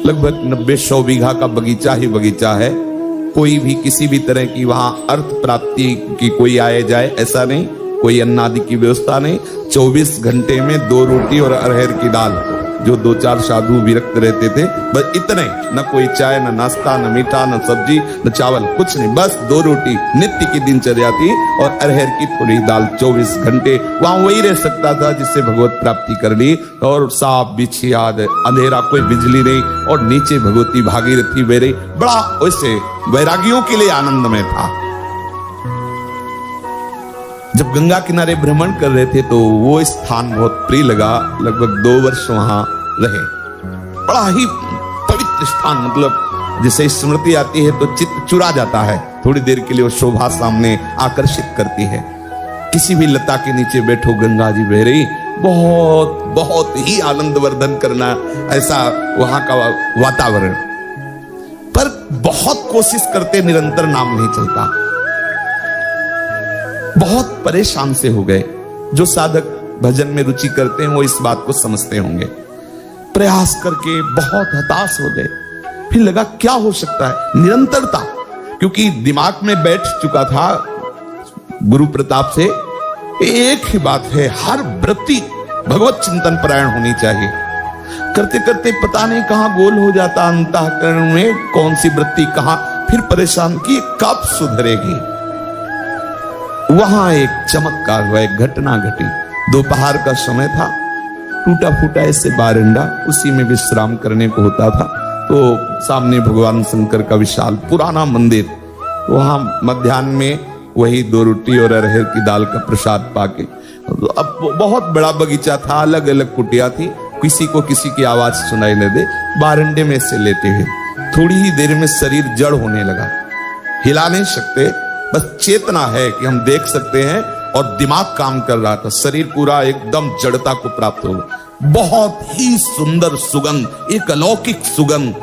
लगभग 90-100 बीघा का बगीचा ही बगीचा है। कोई भी किसी भी तरह की वहां अर्थ प्राप्ति की कोई आए जाए ऐसा नहीं, कोई अन्न आदि की व्यवस्था नहीं। 24 घंटे में 2 रोटी और अरहर की दाल, जो 2-4 साधु विरक्त रहते थे, बस इतने, न कोई चाय, न नाश्ता, न मीठा, न सब्जी, न चावल, कुछ नहीं, बस 2 रोटी नित्य की दिनचर्या थी और अरहर की थोड़ी दाल। 24 घंटे वहां वही रह सकता था जिससे भगवत प्राप्ति कर ली। और सांप बिच्छी आदि, अंधेरा, कोई बिजली नहीं, और नीचे भगवती भागीरथी बह रही। बड़ा वैसे वैरागियों के लिए आनंदमय था। जब गंगा किनारे भ्रमण कर रहे थे तो वो स्थान बहुत प्रिय लगा। लगभग 2 वर्ष वहां रहे। बड़ा ही पवित्र स्थान, मतलब जैसे स्मृति आती है तो चित्त चुरा जाता है। थोड़ी देर के लिए वो शोभा सामने आकर्षित करती है। किसी भी लता के नीचे बैठो, गंगा जी बह रही, बहुत बहुत ही आनंदवर्धन करना ऐसा वहां का वातावरण। पर बहुत कोशिश करते, निरंतर नाम नहीं चलता। बहुत परेशान से हो गए। जो साधक भजन में रुचि करते हैं वो इस बात को समझते होंगे। प्रयास करके बहुत हताश हो गए। फिर लगा क्या हो सकता है, निरंतरता, क्योंकि दिमाग में बैठ चुका था गुरु प्रताप से एक ही बात है, हर वृत्ति भगवत चिंतन परायण होनी चाहिए। करते करते पता नहीं कहां गोल हो जाता अंतःकरण में, कौन सी वृत्ति कहां, फिर परेशान की कब सुधरेगी। वहां एक चमत्कार हुआ, एक घटना घटी। दोपहर का समय था, टूटा फूटा ऐसे बारंडा, उसी में विश्राम करने को होता था। तो सामने भगवान शंकर का विशाल पुराना मंदिर, वहां मध्याह्न में वही 2 रोटी और अरहर की दाल का प्रसाद पाके, अब बहुत बड़ा बगीचा था, अलग अलग कुटिया थी, किसी को किसी की आवाज सुनाई न दे। बारंडे में से लेटे हुए थोड़ी ही देर में शरीर जड़ होने लगा। हिला नहीं सकते, बस चेतना है कि हम देख सकते हैं, और दिमाग काम कर रहा था। शरीर पूरा एकदम जड़ता को प्राप्त हो गया। बहुत ही सुंदर सुगंध, एक अलौकिक सुगंध,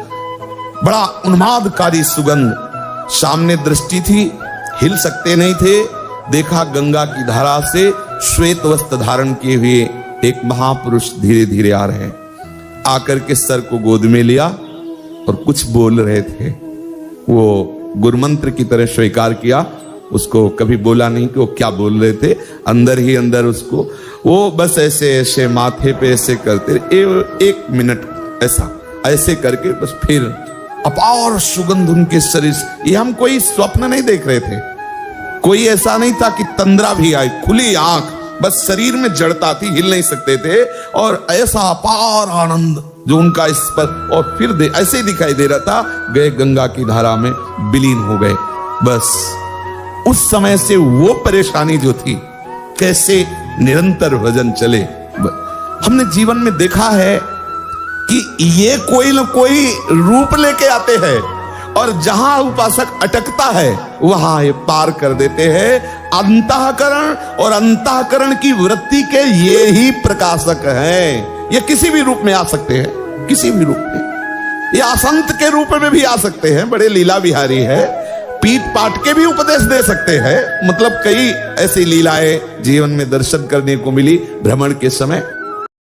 बड़ा उन्मादकारी सुगंध। सामने दृष्टि थी, हिल सकते नहीं थे। देखा गंगा की धारा से श्वेत वस्त्र धारण किए हुए एक महापुरुष धीरे धीरे आ रहे हैं। आकर के सर को गोद में लिया और कुछ बोल रहे थे। वो गुरुमंत्र की तरह स्वीकार किया। उसको कभी बोला नहीं कि वो क्या बोल रहे थे, अंदर ही अंदर उसको वो बस ऐसे ऐसे माथे पे ऐसे करते, 1 मिनट ऐसा ऐसे करके बस फिर अपार सुगंध उनके शरीर से। ये हम कोई स्वप्न नहीं देख रहे थे, कोई ऐसा नहीं था कि तंद्रा भी आई, खुली आंख, बस शरीर में जड़ता थी, हिल नहीं सकते थे। और ऐसा अपार आनंद जो उनका इस पर, और फिर ऐसे ही दिखाई दे रहा था, गए गंगा की धारा में विलीन हो गए। बस उस समय से वो परेशानी जो थी, कैसे निरंतर भजन चले। हमने जीवन में देखा है कि ये कोई न कोई रूप लेके आते हैं, और जहां उपासक अटकता है वहां ये पार कर देते हैं। अंतःकरण और अंतःकरण की वृत्ति के ये ही प्रकाशक हैं। ये किसी भी रूप में आ सकते हैं, किसी भी रूप में। ये असंत के रूप में भी आ सकते हैं, बड़े लीला विहारी है, पीट पाट के भी उपदेश दे सकते हैं। मतलब कई ऐसी लीलाएं जीवन में दर्शन करने को मिली भ्रमण के समय।